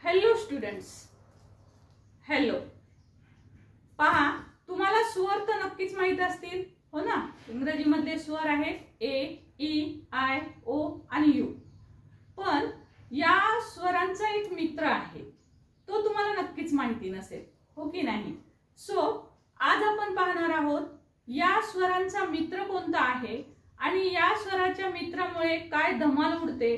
Hello students, hello. पहा, तुम्हाला स्वर तर नक्कीच माहित असतील, हो ना. इंग्रजीमधले स्वर आहेत ए, ई, आय, ओ आणि यू. पण या स्वरांचा एक मित्र आहे, तो तुम्हाला नक्कीच माहिती नसेल, हो की नाही. सो आज आपण पाहणार आहोत या स्वरांचा मित्र कोणता आहे आणि या स्वराच्या मित्रामुळे काय धमाल उडते,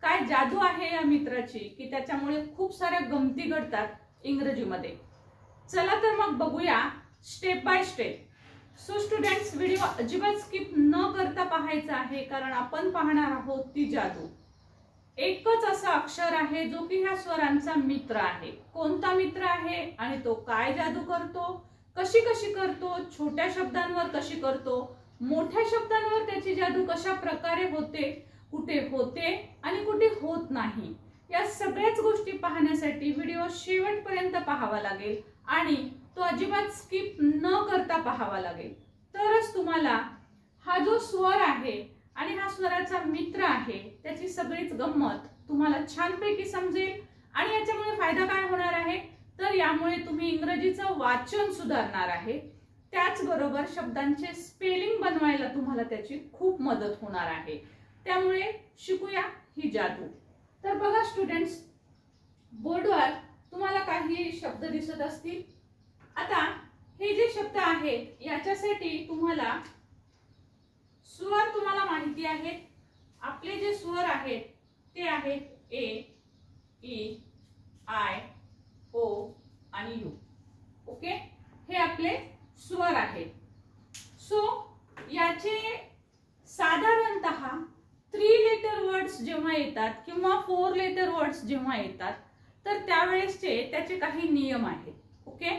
काय जादू आहे या मित्राची की त्याच्यामुळे खूप साऱ्या गमती घडतात इंग्रजीमध्ये. चला तर मग बघूया step by step. So students, video अजिबात स्किप न करता पाहायचा आहे, कारण आपण पाहणार आहोत ती जादू. एकच असा अक्षर आहे जो की ह्या स्वरांचा मित्र आहे. कोणता मित्र आहे आणि तो काय जादू करतो, कशी कशी करतो, छोट्या शब्दांवर कशी करतो, मोठ्या शब्दांवर त्याची जादू कशा प्रकारे होते, कुठे होते आणि कुठे होत नाही, या सगळ्याच गोष्टी पाहण्यासाठी व्हिडिओ शेवटपर्यंत पाहावा लागेल आणि तो अजिबात स्किप न करता पाहावा लागेल. तरच तुम्हाला हा जो स्वर आहे आणि हा स्वराचा मित्र आहे त्याची सगळीच गंमत तुम्हाला छानपैकी समजेल. आणि याच्यामुळे फायदा काय होणार आहे, तर यामुळे तुम्ही इंग्रजीचं वाचन सुधारणार आहे, त्याचबरोबर शब्दांचे स्पेलिंग बनवायला तुम्हाला त्याची खूप मदत होणार आहे. त्यामुळे शिकूया ही जादू. तर बघा स्टुडंट्स, बोर्डवर तुम्हाला काही शब्द दिसत असतील. आता हे जे शब्द आहेत याच्यासाठी तुम्हाला स्वर तुम्हाला माहिती आहेत. आपले जे स्वर आहेत ते आहेत ए, ई, आय, ओ आणि यू. ओके, हे आपले स्वर आहेत. सो याचे साधारणतः 3 लेटर वर्ड्स जेव्हा येतात किंवा 4 लेटर वर्ड्स जेव्हा येतात तर त्यावेळेसचे त्याचे काही नियम आहेत. ओके,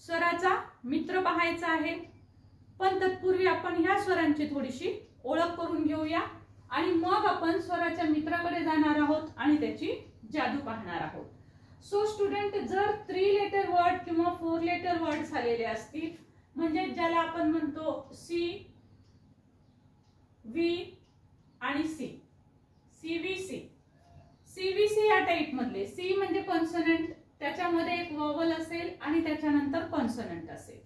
स्वराचा मित्र पाहायचा आहे, पण तत्पूर्वी आपण ह्या स्वरांची थोडीशी ओळख करून घेऊया आणि मग आपण स्वराच्या मित्राकडे जाणार आहोत आणि त्याची जादू पाहणार आहोत. सो स्टुडंट, जर 3 लेटर वर्ड किंवा 4 लेटर वर्ड्स आलेले असतील, म्हणजे ज्याला आपण म्हणतो सी, व्ही आणि सी, सीव्हीसी, सीव्हीसी या टाइप मधले, सी म्हणजे कॉन्सोनंट, त्याच्यामध्ये एक वॉवल असेल आणि त्याच्यानंतर कॉन्सोनंट असेल,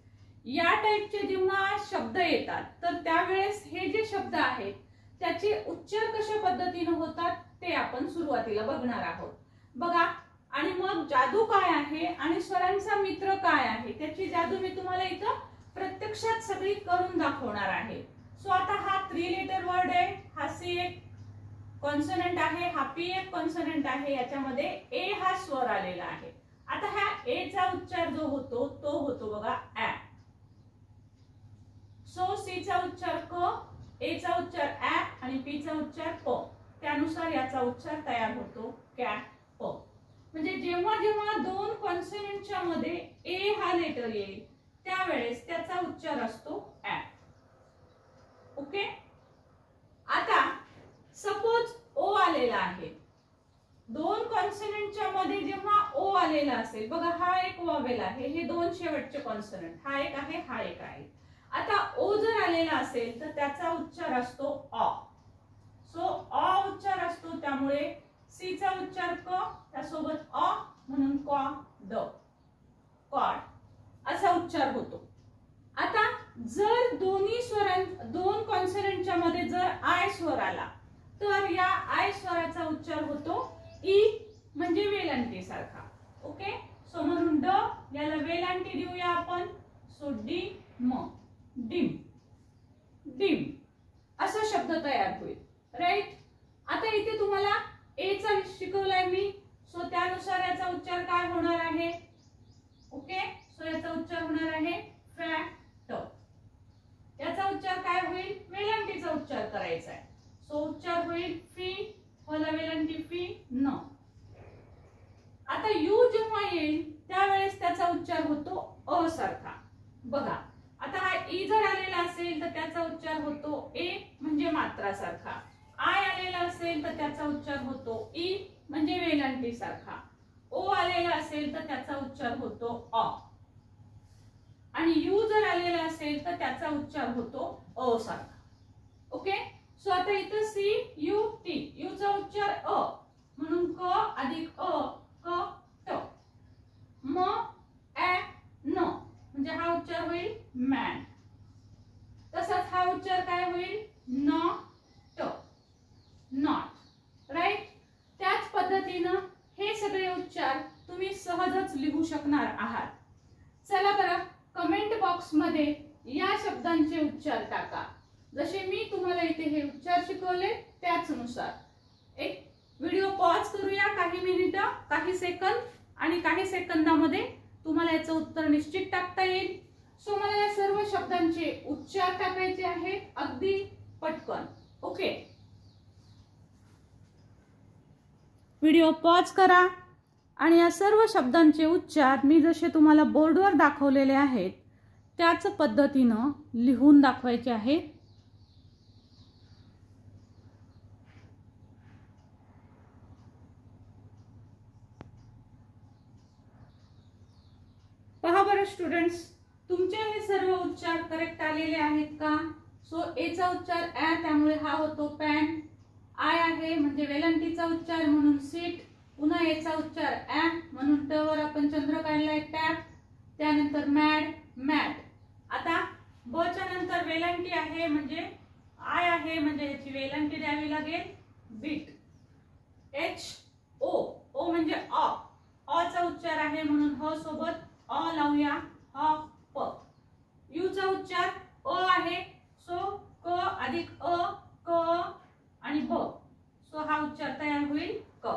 या टाइपचे जेव्हा शब्द येतात तर त्यावेळेस हे जे शब्द आहेत त्याचे उच्चार कशा पद्धतीने होतात ते आपण सुरुवातीला बघणार आहोत. बघा, आणि मग जादू काय आहे आणि स्वरांचा मित्र काय आहे त्याची जादू मी तुम्हाला इथं प्रत्यक्षात सगळी करून दाखवणार आहे. सो आता हा 3 लेटर वर्ड आहे, हा सी एक कॉन्सोनंट आहे, हा पी एक कॉन्सोनंट आहे, याच्यामध्ये ए हा स्वर आलेला आहे. आता ह्या ए चा उच्चार जो होतो तो होतो बघा ऍ. सो सी चा उच्चार क, ए चा उच्चार ऍ आणि पी चा उच्चार प, त्यानुसार याचा उच्चार तयार होतो कॅ प. म्हणजे जेव्हा जेव्हा 2 कॉन्सोनंटच्या मध्ये ए हा लेटर येईल त्यावेळेस त्याचा उच्चार असतो ऍ. ओके, आता सपोज ओ आलेला आहे, 2 कॉन्सोनंटच्या मध्ये जेव्हा ओ आलेला असेल, बघा हा एक वॉवेल आहे, हे 2 शेवटचे कॉन्सोनंट, हा एक आहे, हा एक आहे. आता ओ जर आलेला असेल तर त्याचा उच्चार असतो ऑ. सो ऑ उच्चार असतो, त्यामुळे सी चा उच्चार क, त्यासोबत ऑ म्हणून कॉ ड, कॉड असा उच्चार होतो. आता जर दोन्ही स्वरां 2 कॉन्सोनंटच्या मध्ये जर आय स्वर आला तर या आय स्वराचा उच्चार होतो ई, म्हणजे वेलांटी सारखा. ओके, सो म्हणून ड याला वेलांटी देऊया आपण. सो डी म, डिम, डिम असा शब्द तयार होईल. राईट, आता इथे तुम्हाला ए चा शिकवलाय मी, सो त्यानुसार याचा उच्चार काय होणार आहे. ओके, सो याचा उच्चार होणार आहे फॅट. याचा उच्चार काय होईल, वेलांटीचा उच्चार करायचा आहे. सो उच्चार होईल फी, फला वेलांटी फी न. आता यू जेव्हा येईल त्यावेळेस त्याचा उच्चार होतो अ सारखा. बघा, आता हा ई जर आलेला असेल तर त्याचा उच्चार होतो ए, म्हणजे मात्रा सारखा. आय आलेला असेल तर त्याचा उच्चार होतो ई, म्हणजे वेलांटी सारखा. ओ आलेला असेल तर त्याचा उच्चार होतो अ, आणि यू जर आलेला असेल तर त्याचा उच्चार होतो अ सारखा. ओके, सो आता इथं सी यू टी, यू चा उच्चार अ म्हणून क अधिक अ, क उच्चार होईल मॅन. तसाच हा उच्चार काय होईल नॉट, नॉट. राईट. त्याच पद्धतीनं हे सगळे उच्चार तुम्ही सहजच लिहू शकणार आहात. चला बरं, कमेंट बॉक्स मध्ये या शब्दांचे उच्चार टाका. जसे मी तुम्हाला इथे हे उच्चार शिकवले त्याचनुसार. एक व्हिडिओ पॉज करूया काही मिनिटं, काही सेकंद, आणि काही सेकंदामध्ये तुम्हाला याचं उत्तर निश्चित टाकता येईल. सो मला या सर्व शब्दांचे उच्चार टाकायचे आहेत अगदी पटकन. ओके, व्हिडिओ पॉज करा आणि या सर्व शब्दांचे उच्चार मी जसे तुम्हाला बोर्डवर दाखवलेले आहेत त्याच पद्धतीनं लिहून दाखवायचे आहेत. पहा बरं स्टुडंट्स, तुमचे हे सर्व उच्चार करेक्ट आलेले आहेत का? सो ए चा उच्चार ॲ, त्यामुळे हा होतो पॅन. आय आहे म्हणजे वेलांटीचा उच्चार म्हणून सीट. पुन्हा एचा उच्चार ॲ म्हणून ट वर आपण चंद्र काढलाय टॅप. त्यानंतर मॅड, मॅट. आता ब च्या नंतर वेलांटी आहे म्हणजे आय आहे म्हणजे ह्याची वेलांटी द्यावी लागेल बीट. एच ओ, ओ म्हणजे ऑ, ऑ चा उच्चार आहे म्हणून ह सोबत ऑ लावूया ह प. यू चा उच्चार अ आहे सो क अधिक अ क आणि ब. सो हा उच्चार तयार होईल क.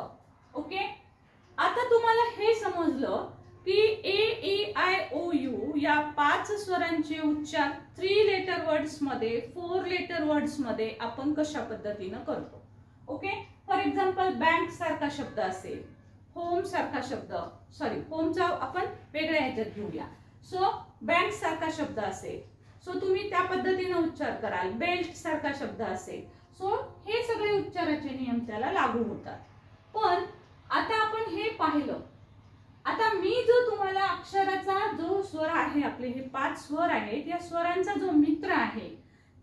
ओके, आता तुम्हाला हे समजलं की ए ई आय ओ यू या 5 स्वरांचे उच्चार 3 लेटर वर्ड्स मध्ये 4 लेटर वर्ड्स मध्ये आपण कशा पद्धतीने करतो. ओके, फॉर एक्झाम्पल बँक सारखा शब्द असेल, होम सारखा शब्द, सॉरी होमचा आपण वेगळ्या ह्याच्यात घेऊया. सो बँक सारखा शब्द असेल सो तुम्ही त्या पद्धतीने उच्चार कराल. बेल्ट सारखा शब्द असेल सो हे सगळे उच्चाराचे नियम त्याला लागू होतात. पण आता आपण हे पाहिलं. आता मी जो तुम्हाला अक्षराचा जो स्वर आहे, आपले हे 5 स्वर आहेत, या स्वरांचा जो मित्र आहे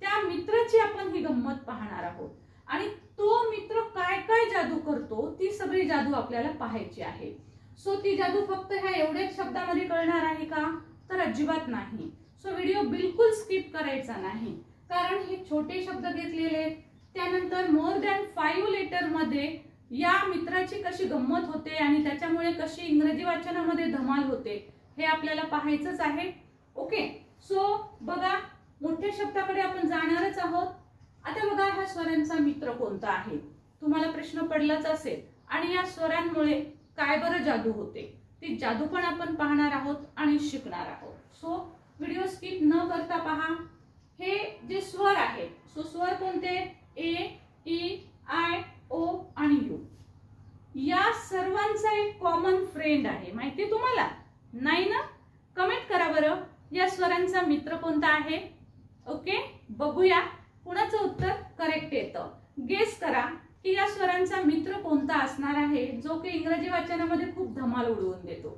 त्या मित्राची आपण ही गंमत पाहणार आहोत. आणि तो मित्र काय काय जादू करतो ती सगळी जादू आपल्याला पाहायची आहे. सो ती जादू फक्त ह्या एवढ्याच शब्दामध्ये कळणार आहे का? तर अजिबात नाही. सो व्हिडिओ बिलकुल स्किप करायचा नाही, कारण हे छोटे शब्द घेतलेले. त्यानंतर मोर दॅन 5 लेटर मध्ये या मित्राची कशी गंमत होते आणि त्याच्यामुळे कशी इंग्रजी वाचनामध्ये धमाल होते हे आपल्याला पाहायचंच आहे. ओके, सो बघा मोठ्या शब्दाकडे आपण जाणारच आहोत. आता बघा हा स्वरांचा मित्र कोणता आहे, तुम्हाला प्रश्न पडलाच असेल. आणि या स्वरांमुळे काय बरं जादू होते ती जादू पण आपण पाहणार आहोत आणि शिकणार आहोत. सो व्हिडिओ स्किप न करता पहा. हे जे स्वर आहेत, सो स्वर कोणते? ए ई आय ओ आणि यू. या सर्वांचा एक कॉमन फ्रेंड आहे, माहिती तुम्हाला? नाही ना? कमेंट करा बरं या स्वरांचा मित्र कोणता आहे. ओके, बघूया कुणाचं उत्तर करेक्ट येतं. गेस करा की या स्वरांचा मित्र कोणता असणार आहे जो की इंग्रजी वाचनामध्ये खूप धमाल उडवून देतो.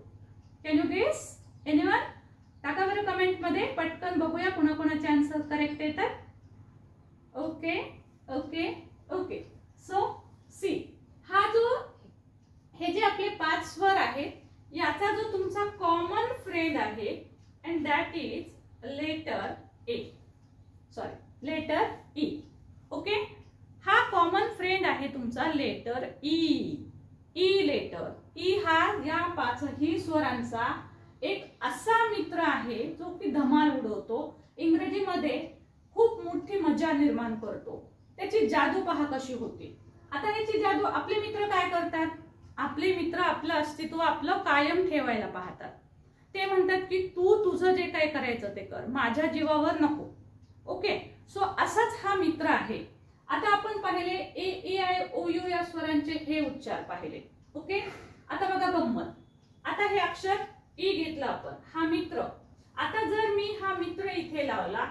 Can you guess? एनीवन? टाका बरं कमेंट मध्ये, पटकन बघूया कुणाकुणाचे आन्सर करेक्ट येतात. Okay okay okay. So see, हा जो हे जे आपले 5 स्वर आहेत याचा जो तुमचा कॉमन फ्रेंड आहे and that is letter A, sorry letter E. Okay, हा कॉमन फ्रेंड आहे तुमचा letter E. E letter. E हा या 5ही स्वरांचा एक असा मित्र आहे जो की धमाल उडवतो, इंग्रजीमध्ये खूप मोठी मजा निर्माण करतो. त्याची जादू पहा कशी होती. आता याची जादू, आपले मित्र काय करतात? आपले मित्र आपलं अस्तित्व आपलं कायम ठेवायला पाहतात. ते म्हणतात की तू तुझं जे काय करायचं ते कर, माझ्या जीवावर नको. ओके, सो असाच हा मित्र आहे. आता आपण पाहिले ए ई आय ओ यू या स्वरांचे हे उच्चार पाहिले. ओके, आता बघा गंमत. आता हे अक्षर ई घेतलं आपण, हा मित्र. आता जर मी हा मित्र इथे लावला,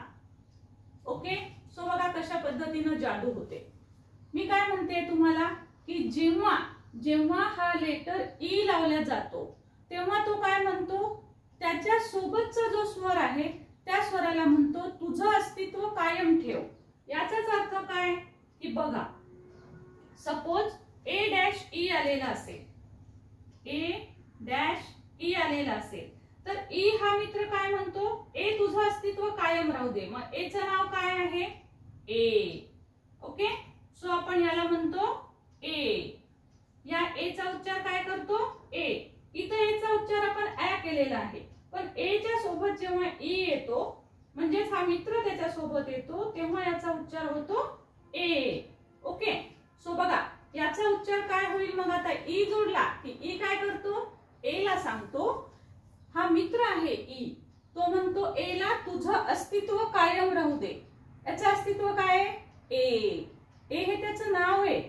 ओके, सो बघा कशा पद्धतीने जादू होते. मी काय म्हणते तुम्हाला की जेव्हा जेव्हा हा लेटर ई लावला जातो तेव्हा तो काय म्हणतो, त्याच्या सोबतचा जो स्वर आहे त्या स्वराला म्हणतो तुझं अस्तित्व कायम ठेव. याचाच अर्थ काय की बघा, सपोज ए डॅश ई आलेला असेल, ए डॅश ई आलेला असेल तर ई हा मित्र काय म्हणतो, ए तुझं अस्तित्व कायम राहू दे. मग एचं नाव काय आहे, ए. ओके, सो आपण याला म्हणतो ए. या ए चा उच्चार काय करतो, ए. इथं ए चा उच्चार आपण ऍ केलेला आहे, पण ए च्या सोबत जेव्हा ई येतो म्हणजेच हा मित्र त्याच्या सोबत येतो तेव्हा याचा उच्चार होतो ए. ओके, सो बघा याचा उच्चार काय होईल. मग आता ई जोडला की ई काय करतो, ए ला सांगतो, हा मित्र आहे ई, तो म्हणतो ए ला तुझं अस्तित्व कायम राहू दे. याचं अस्तित्व काय आहे, ए. ए हे त्याचं नाव आहे,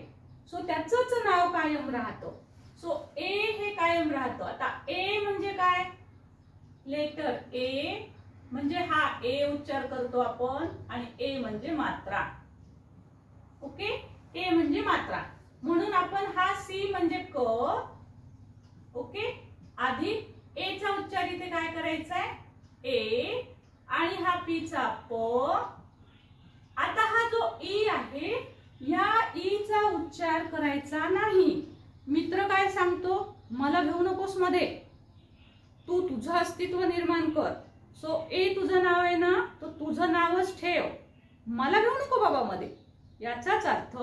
सो त्याचंच नाव कायम राहतं. सो ए हे कायम राहतं. आता ए म्हणजे काय, लेटर ए म्हणजे हा ए उच्चार करतो आपण, आणि ए म्हणजे मात्रा. ओके, ए म्हणजे मात्रा, म्हणून आपण हा सी म्हणजे क, ओके, आधी ए चा उच्चार इथे काय करायचा आहे, ए, आणि हा पी चा प. आता हा जो ई आहे या ई चा उच्चार करायचा नाही. मित्र काय सांगतो, मला घेऊ नकोस मध्ये, तू तुझं अस्तित्व निर्माण कर. सो ए तुझं नाव आहे ना, तर तुझं नावच ठेव, मला घेऊ नको बाबा मध्ये. याचाच अर्थ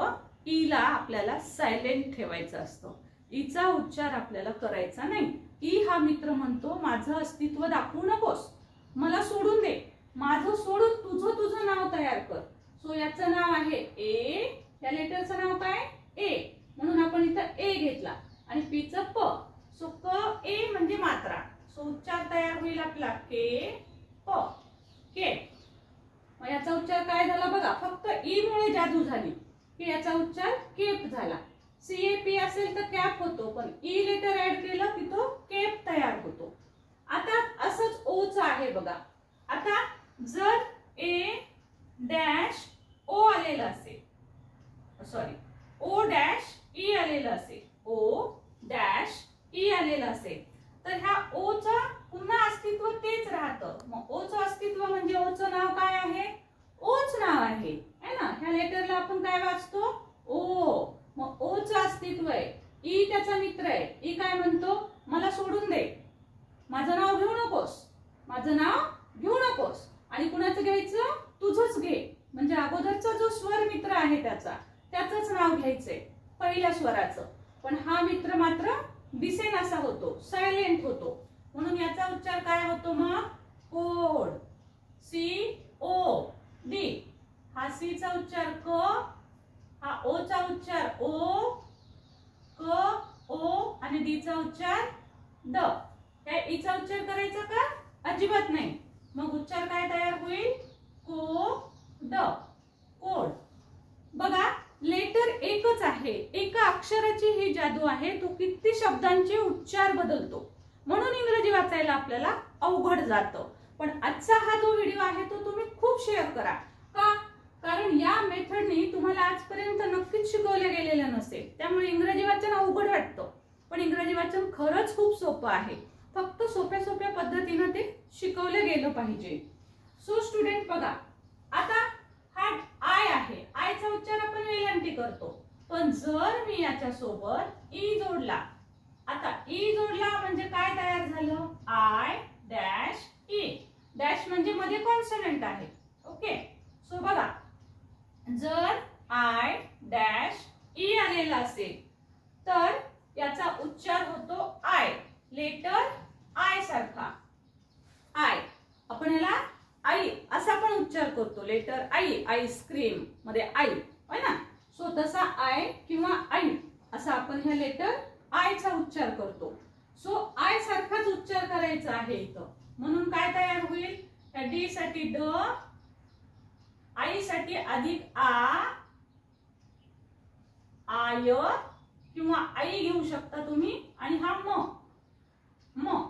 ई ला आपल्याला सायलेंट ठेवायचं असतं, ईचा उच्चार आपल्याला करायचा नाही. ई हा मित्र म्हणतो माझं अस्तित्व दाखवू नकोस, मला सोडून दे, माझं सोडून तुझं तुझं नाव तयार कर. सो याचं नाव आहे ए, या लेटरचं नाव काय, ए, म्हणून आपण इथं ए घेतला, आणि पी चं प. सो क ए म्हणजे मात्रा. सो उच्चार तयार होईल आपला के प, के. मग याचा उच्चार काय झाला बघा, फक्त ई मुळे जादू झाली की याचा उच्चार केप झाला. सीएपी असेल तर कॅप होतो, पण ई लेटर ऍड केलं की तो केप तयार होतो. आता असंच ओ च आहे बघा. आता जर ए डॅश ओ आलेलं असेल, सॉरी ओ डॅश ई आलेलं असेल, ओ डॅश ई आलेलं असेल, तर ह्या ओ चा पुन्हा अस्तित्व तेच राहतं. मग ओ चं अस्तित्व म्हणजे ओ चं नाव काय आहे, ओच नाव आहे, है ना. ह्या लेटरला आपण काय वाचतो, ओ. मग ओ चं अस्तित्व आहे, ई त्याचा मित्र आहे. ई काय म्हणतो, मला सोडून दे, माझं नाव घेऊ नकोस, माझं नाव घेऊ नकोस, आणि कुणाचं घ्यायचं, तुझंच घे. म्हणजे अगोदरचा जो स्वर मित्र आहे त्याचंच नाव घ्यायचंय, पहिल्या स्वराचं. पण हा मित्र मात्र दिसेनासा होतो, सायलेंट होतो, म्हणून याचा उच्चार काय होतो मग, कोड, सी ओ डी. हा सी चा उच्चार क, हा ओ चा उच्चार ओ, क ओ, आणि डी चा उच्चार ड. त्या ई चा उच्चार करायचा का, अजिबात नाही. मग उच्चार काय तयार होईल, को ड, कोड. बघा लेटर एकच आहे, एका अक्षराची ही जादू आहे, तो किती शब्दांचे उच्चार बदलतो, म्हणून इंग्रजी वाचायला आपल्याला अवघड जातं. पण आजचा हा जो व्हिडिओ आहे तो तुम्ही खूप शेअर करा. का, कारण या मेथडनी तुम्हाला आजपर्यंत नक्कीच शिकवलं गेलेलं नसेल, त्यामुळे इंग्रजी वाचन अवघड वाटतं. पण इंग्रजी वाचन खरंच खूप सोपं आहे, फक्त सोप्या सोप्या पद्धतीने ते शिकवलं गेलं पाहिजे. सो स्टुडंट बघा, आता हा आय आहे, आय चा उच्चार आपण वेलांटी करतो, पण जर मी याच्या सोबत ई जोडला, आता ई जोडला म्हणजे काय तयार झालं, आय डॅश ई. डॅश म्हणजे मध्ये कॉन्सोनंट आहे. ओके, सो बघा जर आय डॅश ई आलेला असेल तर याचा उच्चार होतो आय, लेटर आय सारखा. आय आपण याला आई असा पण उच्चार करतो, लेटर आई, आईस्क्रीम मध्ये आई, है ना. सो तसा आय किंवा आई असा आपण ह्या लेटर आय चा उच्चार करतो. सो आय सारखाच उच्चार करायचा आहे इथं, म्हणून काय तयार होईल, त्या डी साठी ड, आई साठी अधिक आ, आय किंवा आई घेऊ शकता तुम्ही, आणि हा म, म.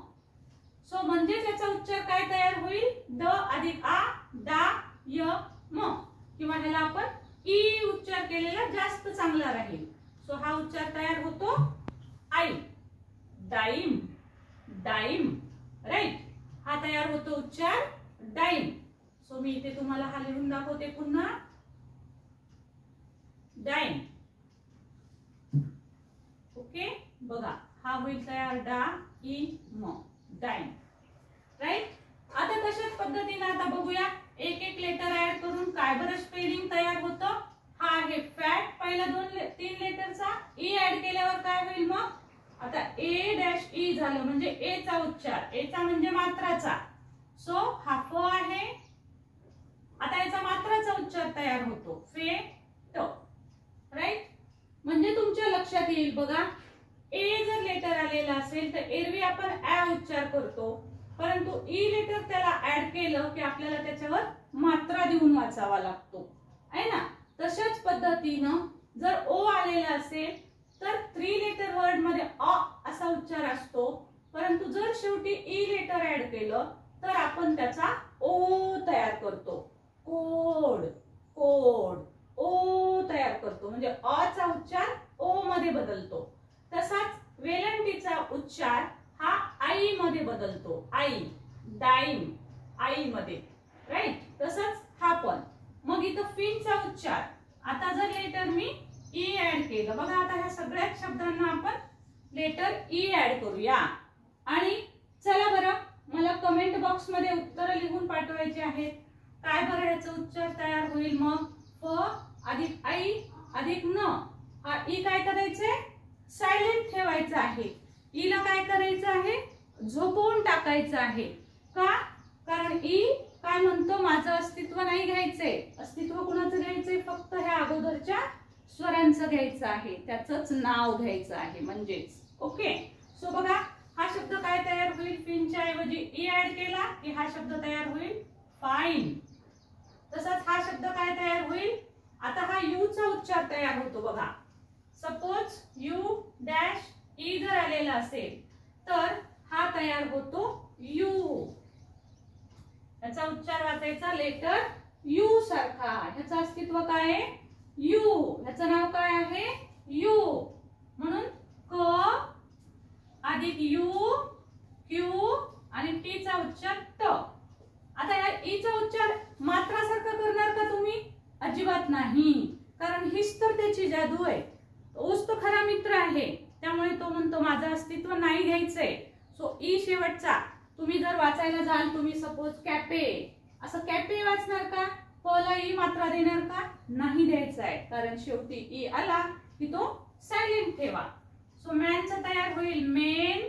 सो म्हणजे त्याचा उच्चार काय तयार होईल, द अधिक आ, डा य म, किंवा ह्याला आपण ई उच्चार केलेला जास्त चांगला राहील. सो हा उच्चार तयार होतो आई, डाईम, डाईम, राईट. हा तयार होतो उच्चार डाईम. सो मी इथे तुम्हाला हा लिहून दाखवते पुन्हा, डाईम. ओके, बघा हा होईल तयार डा ई म, डाईम. राईट. आता तशाच पद्धतीने आता बघूया एक एक लेटर ऍड करून काय बरं स्पेलिंग तयार होतं. हा आहे फॅट, पहिला 3 लेटरचा. ई ऍड केल्यावर काय होईल मग? आता ए डॅश ई झालं म्हणजे ए चा उच्चार, ए चा म्हणजे मात्राचा. सो हा फ आहे. आता याचा मात्राचा उच्चार तयार होतो फे ट. राईट. म्हणजे तुमच्या लक्षात येईल बघा, ए जर लेटर आलेला असेल तर एरवी आपण ऍ उच्चार करतो, परंतु ई लेटर त्याला ऍड केलं की आपल्याला त्याच्यावर मात्रा देऊन वाचावा लागतो आहे ना. तशाच पद्धतीनं जर ओ आलेला असेल तर 3 लेटर वर्ड मध्ये अ असा उच्चार असतो, परंतु जर शेवटी ई लेटर ऍड केलं तर आपण त्याचा ओ तयार करतो. कोड, कोड, ओ तयार करतो म्हणजे अ चा उच्चार ओ मध्ये बदलतो. तसाच वेलंटीचा उच्चार हा आई मध्ये बदलतो. आई, डाईम, आई मध्ये. राईट. तसंच हा पण. मग इथं फिनचा उच्चार, आता जर लेटर मी ई ऍड केलं बघा, आता ह्या सगळ्याच शब्दांना आपण लेटर ई ऍड करूया. आणि चला बरं, मला कमेंट बॉक्स मध्ये उत्तर लिहून पाठवायचे आहेत. काय बरं ह्याचा उच्चार तयार होईल मग? फ अधिक आई अधिक न. हा ई काय करायचंय? सायलेंट ठेवायचं आहे. ईला काय करायचं आहे? झोपवून टाकायचं आहे. का? कारण ई काय म्हणतो? माझं अस्तित्व नाही घ्यायचंय. अस्तित्व कुणाचं घ्यायचंय? फक्त ह्या अगोदरच्या स्वरांचं घ्यायचं आहे, त्याचंच नाव घ्यायचं आहे म्हणजेच. ओके. सो बघा हा शब्द काय तयार होईल? फिनच्या ऐवजी ई ऍड केला की हा शब्द तयार होईल फाईन. तसाच हा शब्द काय तयार होईल? आता हा यू चा उच्चार तयार होतो बघा. सपोज यू डॅश ई जर आलेला असेल तर हा तयार होतो यू. याचा उच्चार वाचायचा लेटर यू सारखा. ह्याचं अस्तित्व काय आहे? यू. ह्याचं नाव काय आहे? यू. म्हणून क अधिक यू क्यू आणि टी चा उच्चार ट. आता या ई चा उच्चार मात्रासारखा करणार का तुम्ही? अजिबात नाही, कारण हीच तर त्याची जादू आहे. तोच तो खरा मित्र आहे. त्यामुळे तो म्हणतो माझं अस्तित्व नाही घ्यायचंय. सो ई शेवटचा तुम्ही जर वाचायला जाल, तुम्ही सपोज कॅपे, असं कॅपे वाचणार का? ला ई मात्रा देणार का? नाही द्यायचा आहे, कारण शेवटी ई आला की तो सायलेंट ठेवा. सो मॅनचा तयार होईल मेन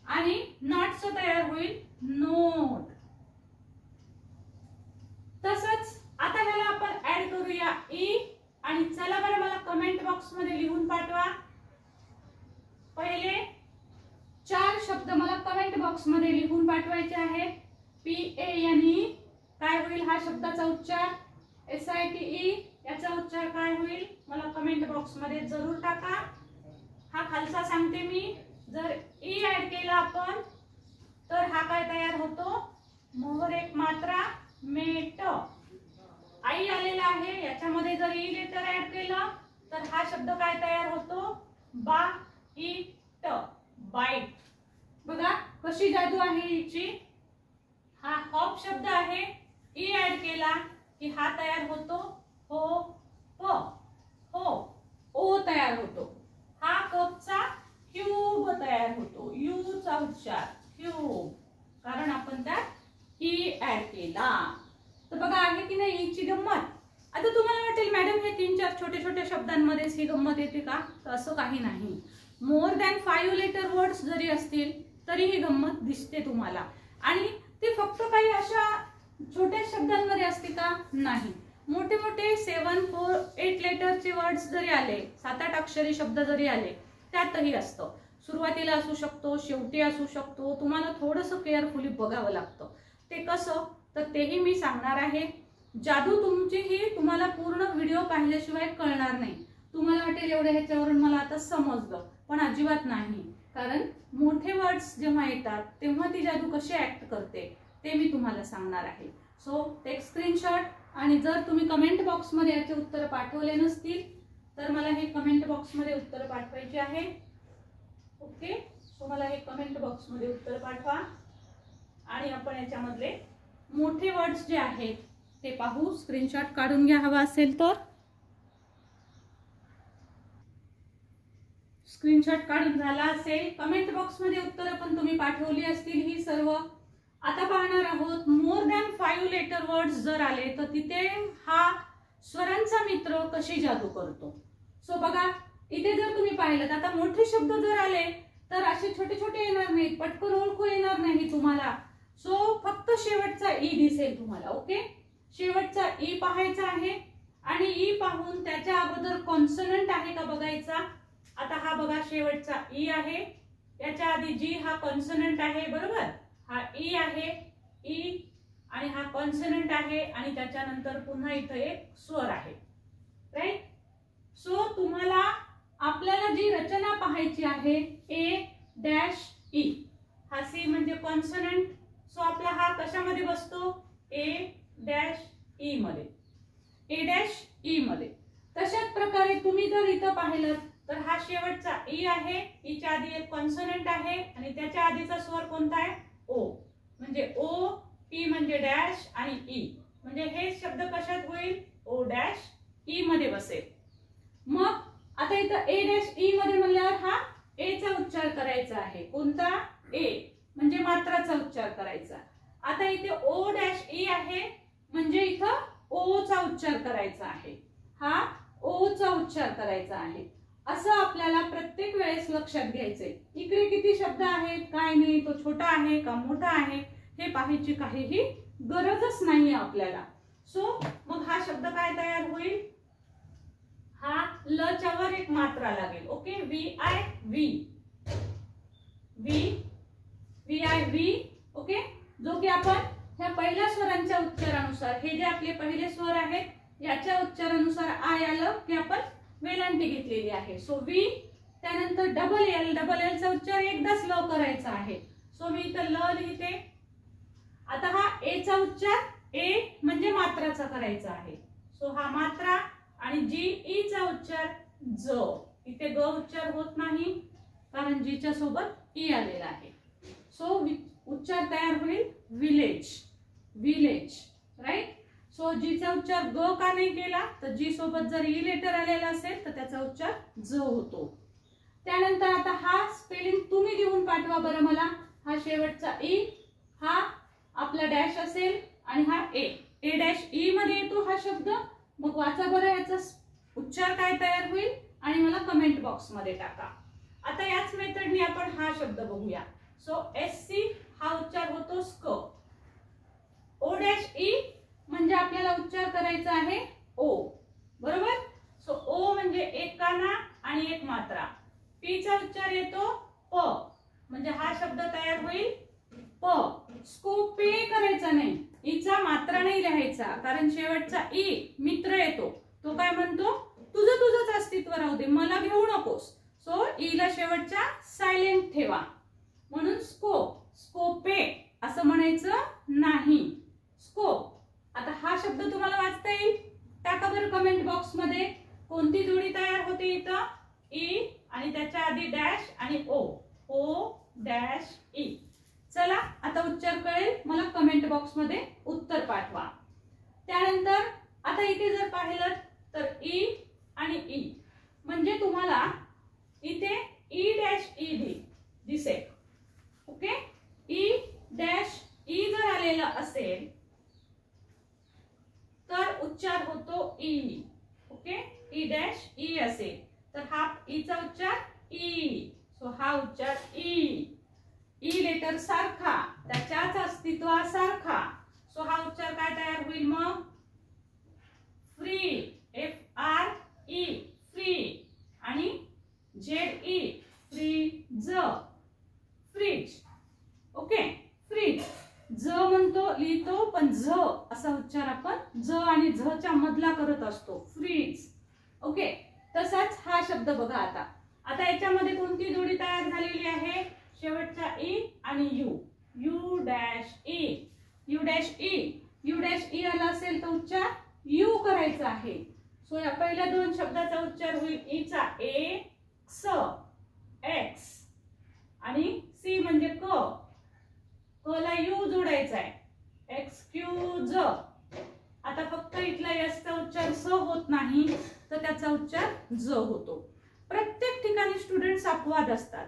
आणि नॉटचं तयार होईल नोट. तसंच आता ह्याला आपण ऍड करूया ई. आणि चला बरं, मला कमेंट बॉक्स मध्ये लिहून पाठवा. पहिले 4 शब्द मला कमेंट बॉक्स मध्ये लिहून पाठवायचे आहेत. PANE काय होईल हा शब्दाचा उच्चार? SITE याचा उच्चार काय होईल? मला कमेंट बॉक्स मध्ये जरूर टाका. हा खालचा सांगते मी. जर ई ऍड केला आपण तर हा काय तयार होतो? मोहर एक मात्रा मेट. आई आलेला आहे, याच्यामध्ये जर ई लेटर ऍड केलं तर हा शब्द काय तयार होतो? बा ई ट, बाईट. बघा कशी जादू आहे हिची. हा हॉप शब्द आहे, ई ऍड केला की हा तयार होतो हो प, हो ओ तयार होतो. हा कपचा क्यूब तयार होतो, यू चा उच्चार क्यूब, कारण आपण त्यात ई ऍड केला. तर बघा आहे की नाही ईची गंमत. आता तुम्हाला वाटेल मॅडम हे 3-4 छोटे छोटे शब्दांमध्येच ही गंमत येते का? तर असं काही नाही. मोर दॅन 5 लेटर वर्ड्स जरी असतील तरी ही गंमत दिसते तुम्हाला. आणि ते फक्त काही अशा छोट्या शब्दांमध्ये असते का? नाही. मोठे मोठे 7, 4, 8 लेटरचे वर्ड्स जरी आले, 7-8 अक्षरी शब्द जरी आले, त्यातही असतं. सुरुवातीला असू शकतो, शेवटी असू शकतो. तुम्हाला थोडंसं केअरफुली बघावं लागतं. ते कसं तर तेही मी सांगणार आहे. जादू तुमची ही तुम्हाला पूर्ण व्हिडिओ पाहिल्याशिवाय कळणार नाही. तुम्हाला वाटेल एवढ्या ह्याच्यावरून मला आता समजलं, पण अजिबात नाही. कारण मोठे वर्ड्स जेव्हा येतात तेव्हा ती जादू कशी ऍक्ट करते ते मी तुम्हाला सांगणार आहे. So take screenshot. आणि जर तुम्ही कमेंट बॉक्स मध्ये याचे उत्तर पाठवले नसतील तर मला हे कमेंट बॉक्स मध्ये उत्तर पाठवायचे आहे. ओके. सो मला हे कमेंट बॉक्स मध्ये उत्तर पाठवा आणि आपण याच्यामधले मोठे वर्ड्स जे आहेत ते पाहू. स्क्रीनशॉट काढून घ्या हवा असेल तर. स्क्रीनशॉट काढून झाला असेल. कमेंट बॉक्स मध्ये उत्तरं पण तुम्ही पाठवली असतील ही सर्व. आता पाहणार आहोत मोर दॅन 5 लेटर वर्ड्स जर आले तर तिथे हा स्वरांचा मित्र कशी जादू करतो. सो बघा इथे जर तुम्ही पाहिलं आता मोठे शब्द जर आले तर असे छोटे छोटे येणार नाहीत, पटकन ओळखू येणार नाही तुम्हाला. सो फक्त शेवटचा ई दिसेल तुम्हाला. ओके, शेवटचा ई पाहायचा आहे आणि ई पाहून त्याच्या अगोदर कॉन्सोनंट आहे का बघायचा. आता हा बघा शेवटचा ई आहे, त्याच्या आधी जी हा कॉन्सोनंट आहे बरोबर, हा ई आहे ई आणि हा कॉन्सोनंट आहे आणि त्याच्यानंतर पुन्हा इथे एक स्वर आहे. राईट. सो तुम्हाला आपल्याला जी रचना पाहायची आहे ए डॅश ई. हा सी म्हणजे कॉन्सोनंट. सो आपला हा कशामध्ये बसतो, ए डॅश ई मध्ये, ए डॅश ई मध्ये. तशाच प्रकारे तुम्ही जर इथं पाहिलं तर हा शेवटचा ई आहे, ईच्या आधी एक कॉन्सोनंट आहे आणि त्याच्या आधीचा स्वर कोणता आहे, ओ. म्हणजे ओ, पी म्हणजे डॅश आणि ई म्हणजे हे शब्द कशात होईल, ओ डॅश ई मध्ये बसेल. मग आता इथं ए डॅश ई मध्ये म्हणल्यावर हा ए चा उच्चार करायचा आहे. कोणता, ए म्हणजे मात्राचा उच्चार करायचा. आता इथे ओ डॅश ई आहे म्हणजे इथं ओ चा उच्चार करायचा आहे, हा ओ चा उच्चार करायचा आहे. असं आपल्याला प्रत्येक वेळेस लक्षात घ्यायचंय. इकडे किती शब्द आहेत काय नाही, तो छोटा आहे का मोठा आहे हे पाहायची काहीही गरजच नाहीये आपल्याला. सो मग हा शब्द काय तयार होईल, हा ल च्या वर एक मात्रा लागेल. Okay, V I V, V V I V. Okay, जो की आपण ह्या पहिल्या स्वरांच्या उच्चारानुसार, हे जे आपले पहिले स्वर आहेत याच्या उच्चारानुसार आय आलं की आपण वेलांटी घेतलेली आहे. सो वी, त्यानंतर डबल एल, डबल एल चा उच्चार एकदाच ल करायचा आहे. सो मी इथं ल लिहिते. आता हा ए चा उच्चार ए म्हणजे मात्राचा करायचा आहे. सो हा मात्रा आणि जी ई चा उच्चार ज. इथे ग उच्चार होत नाही कारण जी च्या सोबत ई आलेला आहे. सो उच्चार तयार होईल विलेज, विलेज. राईट. सो जी चा उच्चार ग का नाही केला तर जी सोबत जर ई लेटर आलेला असेल तर त्याचा उच्चार ज होतो. त्यानंतर आता हा स्पेलिंग तुम्ही लिहून पाठवा बरं मला. हा शेवटचा ई, हा आपला डॅश असेल आणि हा ए, ए डॅश ई मध्ये येतो हा शब्द. मग वाचा बरं याचा उच्चार काय तयार होईल आणि मला कमेंट बॉक्स मध्ये टाका. आता याच मेथडने आपण हा शब्द बघूया. सो एस सी हा उच्चार होतो स्क. ओ डॅश ई म्हणजे आपल्याला उच्चार करायचा आहे ओ बरोबर. सो ओ म्हणजे एक काना आणि एक मात्रा. पी चा उच्चार येतो प म्हणजे हा शब्द तयार होईल प. स्कोपे करायचा नाही, ईचा मात्रा नाही लिहायचा कारण शेवटचा ई मित्र येतो. तो काय म्हणतो, तुझं तुझंच अस्तित्व राहू दे, मला घेऊ नकोस. सो ई ला शेवटच्या सायलेंट ठेवा म्हणून स्को, स्कोपे असं म्हणायचं नाही, स्कोप. आता हा शब्द तुम्हाला वाचता येईल, टाका बरं कमेंट बॉक्स मध्ये. कोणती जोडी तयार होते इथं, ई आणि त्याच्या आधी डॅश आणि ओ, ओ डॅश ई. चला आता उच्चार कळेल मला, कमेंट बॉक्स मध्ये उत्तर पाठवा. त्यानंतर आता इथे जर पाहिलं तर ई आणि ई म्हणजे तुम्हाला इथे ई डॅश ई दिसेल. ओके, ई डॅश ई जर आलेला असेल तर उच्चार होतो E. Okay, E dash E असेल तर हा ई चा उच्चार ई. सो हा उच्चार ई, ई लेटर सारखा, त्याच्याच अस्तित्वासारखा. सो हा उच्चार काय तयार होईल मग, free, F R E free आणि Z E freeze, freeze. Okay, freeze. ज म्हणतो लिहितो पण झ असा उच्चार आपण ज आणि झ च्या मधला करत असतो, फ्रीज. ओके, तसाच हा शब्द बघा. आता आता याच्यामध्ये कोणती जोडी तयार झालेली आहे, शेवटचा ई आणि you, you dash E, you dash E. You dash E आला असेल तर उच्चार यू करायचा आहे. सो या पहिल्या दोन शब्दाचा उच्चार होईल ई चा ए क्स, एक्स आणि सी म्हणजे क, क ला यू जोडायचा आहे, एक्सक्यूज. आता फक्त इथला यस चा उच्चार स होत नाही तर त्याचा उच्चार ज होतो. प्रत्येक ठिकाणी स्टुडंट्स अपवाद असतात.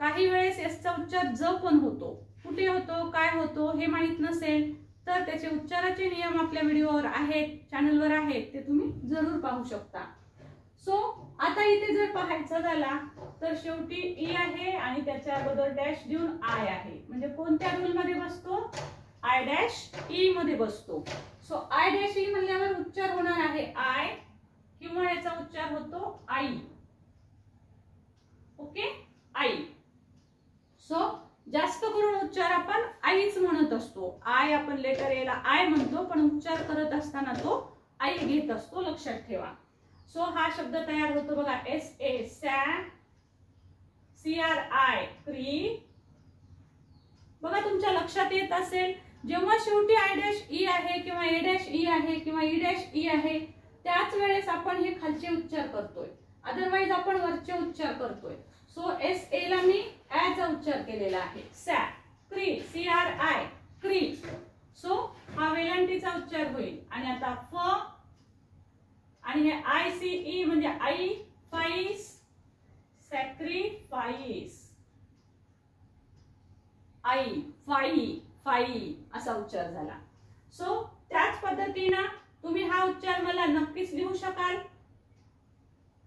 काही वेळेस एसचा उच्चार ज पण होतो. कुठे होतो, काय होतो हे माहित नसेल तर त्याचे उच्चाराचे नियम आपल्या व्हिडिओवर आहेत, चॅनलवर आहेत, ते तुम्ही जरूर पाहू शकता. सो आता इथे जर पाहायचं झाला तर शेवटी ई आहे आणि त्याच्या अगोदर डॅश देऊन आय आहे. म्हणजे कोणत्या रूल मध्ये बसतो, आय डॅश ई मध्ये बसतो. सो आय डॅश ई म्हणल्यावर उच्चार होणार आहे आय किंवा याचा उच्चार होतो आई. ओके, आई. सो जास्त करून उच्चार आपण आईच म्हणत असतो. आय आपण लेटर एला आय म्हणतो, पण उच्चार करत असताना तो आई घेत असतो, लक्षात ठेवा. सो हा शब्द तयार होतो बघा, एस ए सॅ, सी आर आय क्री. बघा तुमच्या लक्षात येत असेल जेव्हा शेवटी आय डॅश ई आहे किंवा ए डॅश ई आहे किंवा ई डॅश ई आहे त्याच वेळेस आपण हे खालचे उच्चार करतोय, अदरवाइज आपण वरचे उच्चार करतोय. सो एस ए ला मी ऍ चा उच्चार केलेला आहे, सॅ क्री, सी आर आय क्री. सो हा वेलांटीचा उच्चार होईल. आणि आता फ आणि हे आय सी ई म्हणजे आई, फाईस, सॅक्रिफाईस, आई, फाई, फाई असा उच्चार झाला. सो त्याच पद्धतीने तुम्ही हा उच्चार मला नक्कीच लिहू शकाल.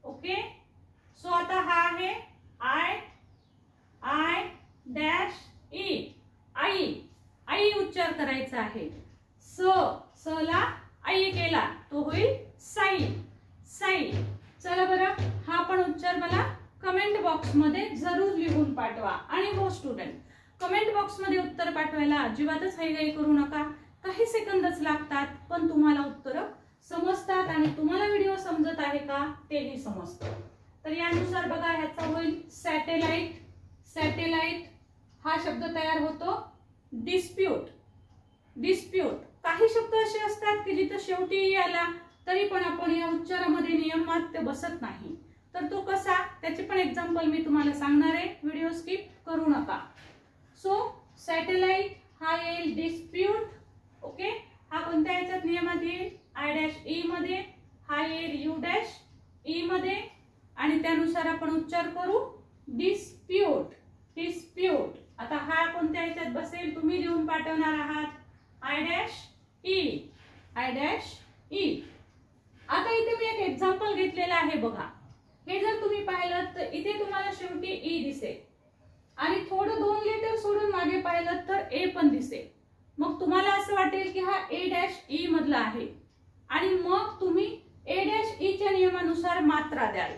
ओके, सो आता हा आहे आय, आय डॅश ई, आई. आई उच्चार करायचा आहे. स, स ला आई केला तो होईल साई, साई. चला बरं, हा पण उच्चार मला कमेंट बॉक्स मध्ये जरूर लिहून पाठवा. आणि हो स्टुडंट, कमेंट बॉक्स मध्ये उत्तर पाठवायला अजिबातच घाई करू नका. काही सेकंदच लागतात, पण तुम्हाला उत्तर समजतात आणि तुम्हाला व्हिडिओ समजत आहे का तेही समजतं. तर यानुसार बघा, ह्याचा होईल सॅटेलाइट. सॅटेलाइट हा शब्द तयार होतो डिस्प्यूट, डिस्प्यूट. काही शब्द असे असतात की जिथे शेवटी आला तरी पण आपण या उच्चारामध्ये नियमात ते बसत नाही. तर तो कसा, त्याचे पण एक्झाम्पल मी तुम्हाला सांगणार आहे, व्हिडिओ स्किप करू नका. सो सॅटेलाइट हा येईल डिस्प्यूट. ओके, हा कोणत्या याच्यात नियमात येईल, आय डॅश ई मध्ये. हा येईल यू डॅश ई मध्ये. आणि त्यानुसार आपण उच्चार करू डिस्प्यूट, डिस्प्यूट. आता हा कोणत्या याच्यात बसेल तुम्ही लिहून पाठवणार आहात, I dash E, I dash E. आता इथे मी एक एक्झाम्पल घेतलेला आहे बघा. हे जर तुम्ही पाहिलं तर इथे तुम्हाला शेवटी ई दिसेल आणि थोडं 2 लेटर सोडून मागे पाहिलं तर ए पण दिसेल. मग तुम्हाला असं वाटेल की हा ए डॅश ई मधला आहे आणि मग तुम्ही ए डॅश ई च्या नियमानुसार मात्रा द्याल.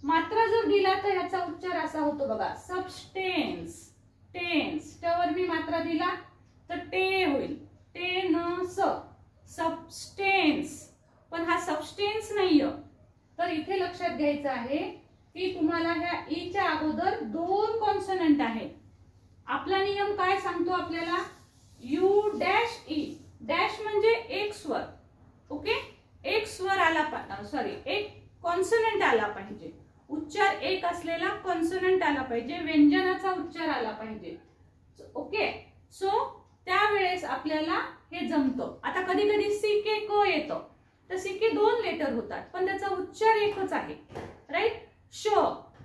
मात्रा जर दिला तर याचा उच्चार असा होतो बघा, सबस्टेन्स, टेन्स. त्यावर मी मात्रा दिला तर टे होईल, टे न स, सबस्टेन्स. पण हा सबस्टेन्स नाहीये. तर इथे लक्षात घ्यायचं आहे की तुम्हाला ह्या ई च्या अगोदर 2 कॉन्सोनंट आहेत. आपला नियम काय सांगतो आपल्याला, यू डॅश ई. डॅश म्हणजे एक स्वर. ओके, एक स्वर आला, सॉरी एक कॉन्सोनंट आला पाहिजे. उच्चार एक असलेला कॉन्सोनंट आला पाहिजे, व्यंजनाचा उच्चार आला पाहिजे. ओके, सो त्यावेळेस आपल्याला हे जमतं. आता कधी कधी सी के क येतं, तर सी के 2 लेटर होतात पण त्याचा उच्चार एकच आहे, राईट. श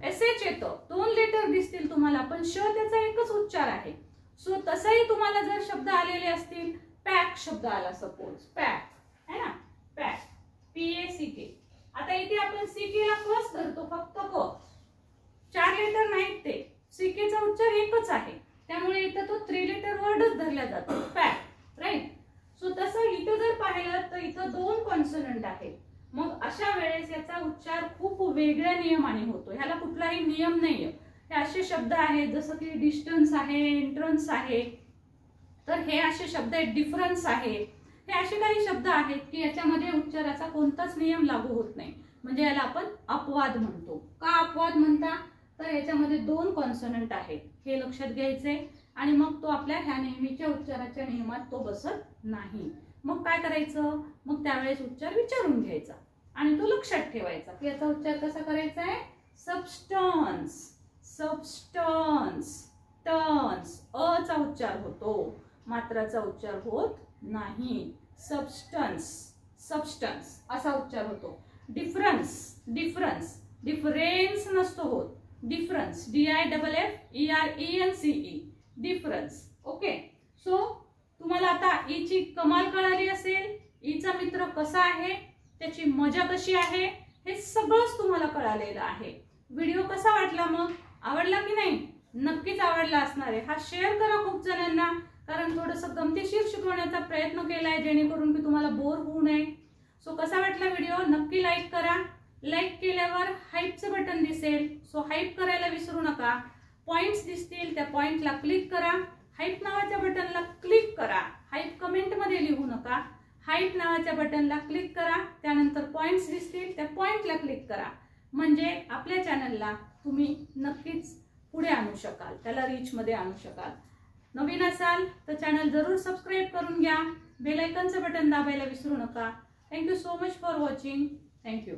एस एच येतं, 2 लेटर दिसतील तुम्हाला पण श त्याचा एकच उच्चार आहे. सो तसंही तुम्हाला जर शब्द आलेले असतील, पॅक शब्द आला सपोज, पॅक है ना, पॅक, पी ए सी के. आता इथे आपण सी के ला कस धरतो, फक्त क, 4 लेटर नाहीत ते. सी के चा उच्चार एकच आहे, त्यामुळे इथं तो 3 लेटर वर्डच धरला जातो, पॅक, राईट. सो तसं इथं जर पाहिलं तर इथं 2 कॉन्सोनंट आहेत. मग अशा वेळेस याचा उच्चार खूप वेगळ्या नियमाने होतो. ह्याला कुठलाही नियम नाहीये. हे असे शब्द आहेत जसं की डिस्टन्स आहे, एंट्रन्स आहे, तर हे असे शब्द आहेत, डिफरन्स आहे. हे असे काही शब्द आहेत की याच्यामध्ये उच्चाराचा कोणताच नियम लागू होत नाही. म्हणजे याला आपण अपवाद म्हणतो. का अपवाद म्हणता, तर याच्यामध्ये 2 कॉन्सोनंट आहेत, हे लक्षात घ्यायचे. आणि मग तो आपल्या ह्या नेहमीच्या उच्चाराच्या नियमात तो बसत नाही. मग काय करायचं, मग त्यावेळेस उच्चार विचारून घ्यायचा आणि तो लक्षात ठेवायचा की याचा उच्चार कसा करायचा आहे, सबस्टन्स, सबस्टन्स, टन्स. अ चा उच्चार होतो, मात्राचा उच्चार होत नाही. सबस्टन्स, सबस्टन्स असा उच्चार होतो. डिफरन्स, डिफरन्स, डिफरेन्स नसतो होत. Difference, DIFFERENCE, difference. Okay, so तुम्हाला आता ई ची कमाल कळाली असेल, ईचा मित्र कसा आहे, त्याची मजा कशी आहे, हे सगळंच तुम्हाला कळालेलं आहे. व्हिडिओ कसा वाटला मग? आवडला की नाही? नक्कीच आवडला असणार आहे. हा शेअर करा खूप जणांना, कारण थोडंसं गमतीशीर शिकवण्याचा प्रयत्न केलाय जेणेकरून की तुम्हाला बोर होऊ नये. सो कसा वाटला व्हिडिओ नक्की लाईक करा. लाईक केल्यावर हाईपचं बटन दिसेल, सो हाईप करायला विसरू नका. पॉइंट्स दिसतील, त्या पॉइंटला क्लिक करा. हाईप नावाच्या बटनला क्लिक करा. हाईप कमेंट मध्ये लिहू नका. हाईप नावाच्या बटनला क्लिक करा. त्यानंतर पॉइंट्स दिसतील, त्या पॉइंटला क्लिक करा. म्हणजे आपल्या चॅनलला तुम्ही नक्कीच पुढे आणू शकाल, त्याला रीच मध्ये आणू शकाल. नवीन असाल तर चॅनल जरूर सबस्क्राईब करून घ्या. बेल आयकॉनचं बटन दाबायला विसरू नका. Thank you so much for watching. Thank you.